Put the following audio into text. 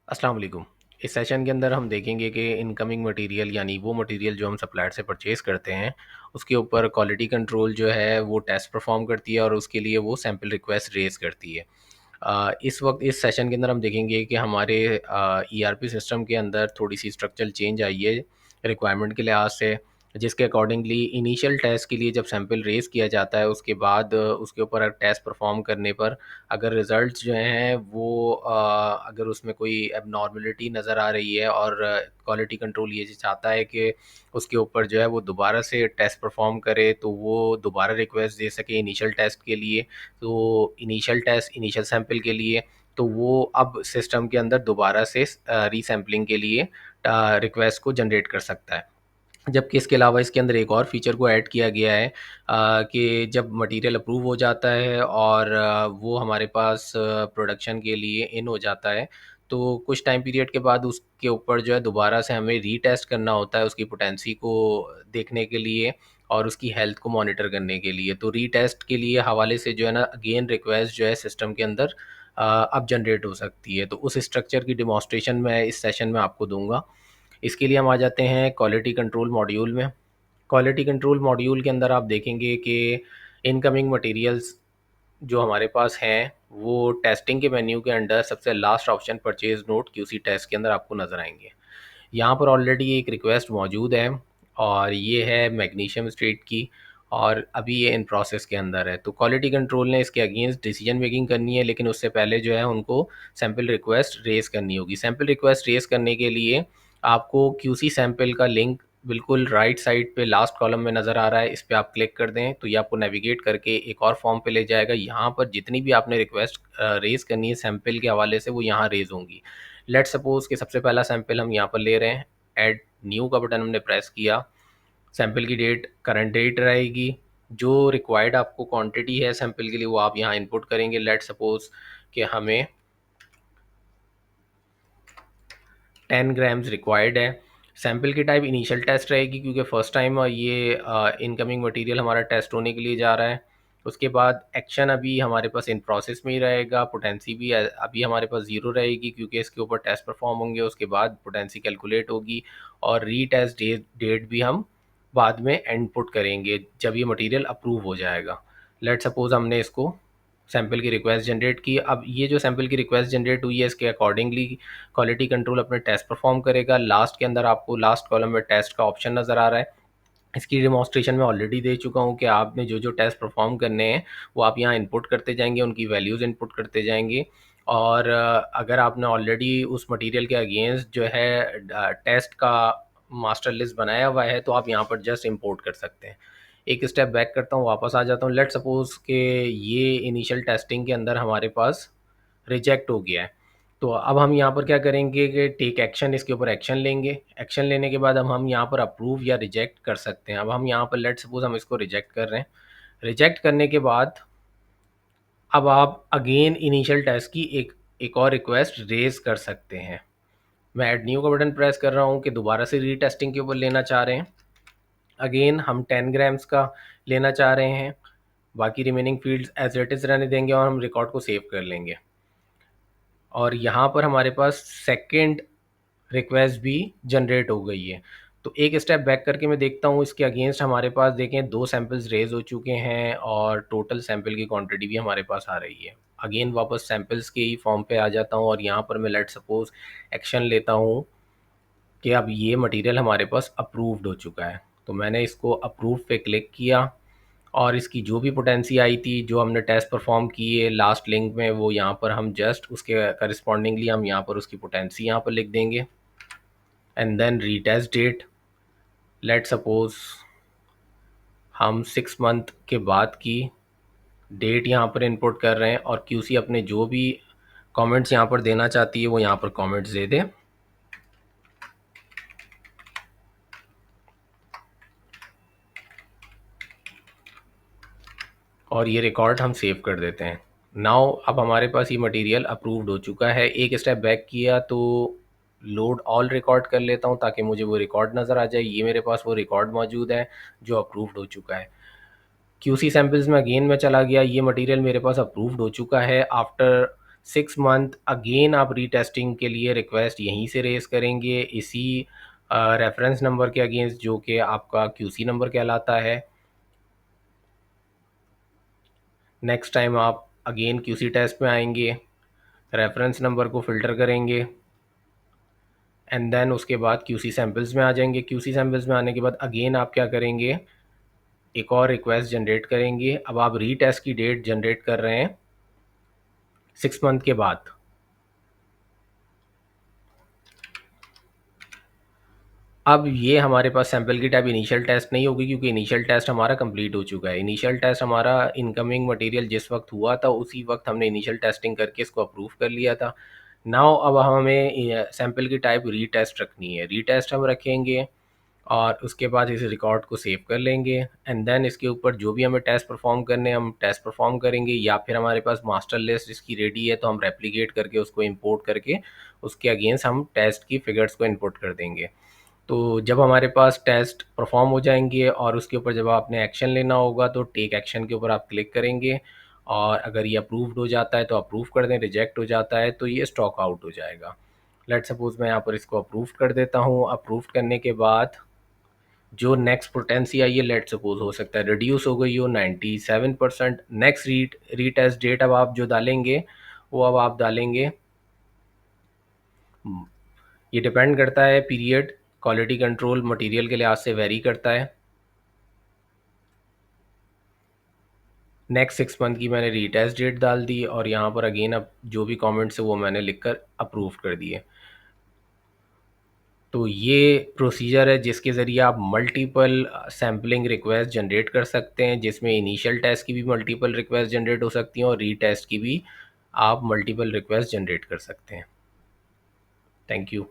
अस्सलाम वालेकुम। इस सेशन के अंदर हम देखेंगे कि इनकमिंग मटेरियल यानी वो मटेरियल जो हम सप्लायर से परचेज़ करते हैं, उसके ऊपर क्वालिटी कंट्रोल जो है वो टेस्ट परफॉर्म करती है और उसके लिए वो सैंपल रिक्वेस्ट रेज़ करती है। इस वक्त इस सेशन के अंदर हम देखेंगे कि हमारे ईआरपी सिस्टम के अंदर थोड़ी सी स्ट्रक्चरल चेंज आई है रिक्वायरमेंट के लिहाज से, जिसके अकॉर्डिंगली इनिशियल टेस्ट के लिए जब सैंपल रेज़ किया जाता है उसके बाद उसके ऊपर टेस्ट परफॉर्म करने पर अगर रिज़ल्ट्स जो हैं वो अगर उसमें कोई एबनॉर्मलिटी नज़र आ रही है और क्वालिटी कंट्रोल ये चाहता है कि उसके ऊपर जो है वो दोबारा से टेस्ट परफॉर्म करे तो वो दोबारा रिक्वेस्ट दे सके इनिशियल टेस्ट के लिए। तो इनिशियल टेस्ट इनिशियल सैंपल के लिए तो वो अब सिस्टम के अंदर दोबारा से रीसैम्पलिंग के लिए रिक्वेस्ट को जनरेट कर सकता है। जबकि इसके अलावा इसके अंदर एक और फीचर को ऐड किया गया है कि जब मटेरियल अप्रूव हो जाता है और वो हमारे पास प्रोडक्शन के लिए इन हो जाता है, तो कुछ टाइम पीरियड के बाद उसके ऊपर जो है दोबारा से हमें रीटेस्ट करना होता है उसकी पोटेंसी को देखने के लिए और उसकी हेल्थ को मॉनिटर करने के लिए। तो रीटेस्ट के लिए हवाले से जो है ना अगेन रिक्वेस्ट जो है सिस्टम के अंदर अब जनरेट हो सकती है। तो उस स्ट्रक्चर की डिमॉन्स्ट्रेशन मैं इस सेशन में आपको दूँगा। इसके लिए हम आ जाते हैं क्वालिटी कंट्रोल मॉड्यूल में। क्वालिटी कंट्रोल मॉड्यूल के अंदर आप देखेंगे कि इनकमिंग मटेरियल्स जो हमारे पास हैं, वो टेस्टिंग के मेन्यू के अंडर सबसे last option purchase note QC test के अंदर आपको नज़र आएँगे। यहाँ पर ऑलरेडी एक रिक्वेस्ट मौजूद है और ये है मैग्नीशियम स्ट्रीट की और अभी ये इन प्रोसेस के अंदर है। तो क्वालिटी कंट्रोल ने इसके अगेंस्ट डिसीजन मेकिंग करनी है, लेकिन उससे पहले जो है उनको सैंपल रिक्वेस्ट रेज़ करनी होगी। सैंपल रिक्वेस्ट रेज़ करने के लिए आपको क्यूसी सैंपल का लिंक बिल्कुल राइट साइड पे लास्ट कॉलम में नज़र आ रहा है, इस पे आप क्लिक कर दें तो ये आपको नेविगेट करके एक और फॉर्म पे ले जाएगा। यहाँ पर जितनी भी आपने रिक्वेस्ट रेज़ करनी है सैंपल के हवाले से वो यहाँ रेज़ होंगी। लेट्स सपोज़ कि सबसे पहला सैंपल हम यहाँ पर ले रहे हैं, ऐड न्यू का बटन हमने प्रेस किया, सैंपल की डेट करंट डेट रहेगी, जो रिक्वायर्ड आपको क्वांटिटी है सैंपल के लिए वो आप यहाँ इनपुट करेंगे। लेट्स सपोज़ कि हमें 10 ग्राम्स रिक्वायर्ड है। सैंपल की टाइप इनिशियल टेस्ट रहेगी क्योंकि फ़र्स्ट टाइम ये इनकमिंग मटेरियल हमारा टेस्ट होने के लिए जा रहा है। उसके बाद एक्शन अभी हमारे पास इन प्रोसेस में ही रहेगा, पोटेंसी भी अभी हमारे पास ज़ीरो रहेगी क्योंकि इसके ऊपर टेस्ट परफॉर्म होंगे, उसके बाद पोटेंसी कैलकुलेट होगी और रीटेस्ट डेट भी हम बाद में इनपुट करेंगे जब ये मटेरियल अप्रूव हो जाएगा। लेट्स सपोज़ हमने इसको सैंपल की रिक्वेस्ट जनरेट की। अब ये जो सैंपल की रिक्वेस्ट जनरेट हुई है इसके अकॉर्डिंगली क्वालिटी कंट्रोल अपने टेस्ट परफॉर्म करेगा। लास्ट के अंदर आपको लास्ट कॉलम में टेस्ट का ऑप्शन नज़र आ रहा है। इसकी डिमॉन्स्ट्रेशन मैं ऑलरेडी दे चुका हूँ कि आपने जो जो टेस्ट परफॉर्म करने हैं वो आप यहाँ इनपुट करते जाएंगे, उनकी वैल्यूज़ इनपुट करते जाएंगे और अगर आपने ऑलरेडी उस मटेरियल के अगेंस्ट जो है टेस्ट का मास्टर लिस्ट बनाया हुआ है तो आप यहाँ पर जस्ट इंपोर्ट कर सकते हैं। एक स्टेप बैक करता हूँ, वापस आ जाता हूँ। लेट्स सपोज़ कि ये इनिशियल टेस्टिंग के अंदर हमारे पास रिजेक्ट हो गया है, तो अब हम यहाँ पर क्या करेंगे कि टेक एक्शन, इसके ऊपर एक्शन लेंगे। एक्शन लेने के बाद अब हम यहाँ पर अप्रूव या रिजेक्ट कर सकते हैं। अब हम यहाँ पर लेट्स सपोज हम इसको रिजेक्ट कर रहे हैं। रिजेक्ट करने के बाद अब आप अगेन इनिशियल टेस्ट की एक और रिक्वेस्ट रेज कर सकते हैं। मैं ऐड न्यू का बटन प्रेस कर रहा हूँ कि दोबारा से रीटेस्टिंग के ऊपर लेना चाह रहे हैं। अगेन हम 10 ग्राम्स का लेना चाह रहे हैं। बाकी remaining fields as it is रहने देंगे और हम रिकॉर्ड को सेव कर लेंगे। और यहाँ पर हमारे पास सेकंड रिक्वेस्ट भी जनरेट हो गई है। तो एक स्टेप बैक करके मैं देखता हूँ इसके अगेंस्ट हमारे पास देखें 2 सैंपल्स रेज़ हो चुके हैं और टोटल सैंपल की क्वांटिटी भी हमारे पास आ रही है। अगेन वापस सैंपल्स के ही फॉर्म पे आ जाता हूँ और यहाँ पर मैं लेट्स सपोज़ एक्शन लेता हूँ कि अब ये मटेरियल हमारे पास अप्रूव्ड हो चुका है। तो मैंने इसको अप्रूव पे क्लिक किया और इसकी जो भी पोटेंसी आई थी, जो हमने टेस्ट परफॉर्म किए लास्ट लिंक में, वो यहाँ पर हम जस्ट उसके करस्पॉन्डिंगली हम यहाँ पर उसकी पोटेंसी यहाँ पर लिख देंगे and then retest date. Let suppose हम 6 मंथ के बाद की डेट यहाँ पर इनपुट कर रहे हैं और क्यूसी अपने जो भी कमेंट्स यहाँ पर देना चाहती है वो यहाँ पर कमेंट्स दे दे। और ये रिकॉर्ड हम सेव कर देते हैं। नाउ अब हमारे पास ये मटेरियल अप्रूव्ड हो चुका है। एक स्टेप बैक किया तो लोड ऑल रिकॉर्ड कर लेता हूँ ताकि मुझे वो रिकॉर्ड नज़र आ जाए। ये मेरे पास वो रिकॉर्ड मौजूद है जो अप्रूव्ड हो चुका है। क्यूसी सैम्पल्स में अगेन मैं चला गया, ये मटेरियल मेरे पास अप्रूव्ड हो चुका है आफ्टर 6 मंथ अगेन आप रीटेस्टिंग के लिए रिक्वेस्ट यहीं से रेज़ करेंगे, इसी रेफ़रेंस नंबर के अगेंस्ट जो कि आपका क्यूसी नंबर कहलाता है। नेक्स्ट टाइम आप अगेन क्यूसी टेस्ट में आएंगे, रेफ़रेंस नंबर को फ़िल्टर करेंगे एंड देन उसके बाद क्यूसी सैम्पल्स में आ जाएंगे। क्यूसी सैम्पल्स में आने के बाद अगेन आप क्या करेंगे, एक और रिक्वेस्ट जनरेट करेंगे। अब आप रीटेस्ट की डेट जनरेट कर रहे हैं 6 मंथ के बाद। अब ये हमारे पास सैंपल की टाइप इनिशियल टेस्ट नहीं होगी, क्योंकि इनिशियल टेस्ट हमारा कंप्लीट हो चुका है। इनिशियल टेस्ट हमारा इनकमिंग मटेरियल जिस वक्त हुआ था उसी वक्त हमने इनिशियल टेस्टिंग करके इसको अप्रूव कर लिया था। नाउ अब हमें सैंपल की टाइप रीटेस्ट रखनी है। रीटेस्ट हम रखेंगे और उसके बाद इस रिकॉर्ड को सेव कर लेंगे एंड देन इसके ऊपर जो भी हमें टेस्ट परफॉर्म करने हम टेस्ट परफॉर्म करेंगे, या फिर हमारे पास मास्टर लिस्ट इसकी रेडी है तो हम रेप्लिकेट करके उसको इंपोर्ट करके उसके अगेंस्ट हम टेस्ट की फिगर्स को इनपुट कर देंगे। तो जब हमारे पास टेस्ट परफॉर्म हो जाएंगे और उसके ऊपर जब आपने एक्शन लेना होगा तो टेक एक्शन के ऊपर आप क्लिक करेंगे, और अगर ये अप्रूव्ड हो जाता है तो अप्रूव कर दें, रिजेक्ट हो जाता है तो ये स्टॉक आउट हो जाएगा। लेट सपोज मैं यहाँ पर इसको अप्रूव कर देता हूँ। अप्रूव करने के बाद जो नेक्स्ट पोटेंसी आई है, लेट सपोज हो सकता है रिड्यूस हो गई हो 97%। नेक्स्ट रीटेस्ट डेट अब आप जो डालेंगे वो अब आप डालेंगे, ये डिपेंड करता है पीरियड, क्वालिटी कंट्रोल मटेरियल के लिहाज से वेरी करता है। नेक्स्ट 6 मंथ की मैंने रीटेस्ट डेट डाल दी और यहाँ पर अगेन अब जो भी कमेंट्स है वो मैंने लिखकर अप्रूव कर दिए। तो ये प्रोसीजर है जिसके ज़रिए आप मल्टीपल सैम्पलिंग रिक्वेस्ट जनरेट कर सकते हैं, जिसमें इनिशियल टेस्ट की भी मल्टीपल रिक्वेस्ट जनरेट हो सकती हैं और रीटेस्ट की भी आप मल्टीपल रिक्वेस्ट जनरेट कर सकते हैं। Thank you.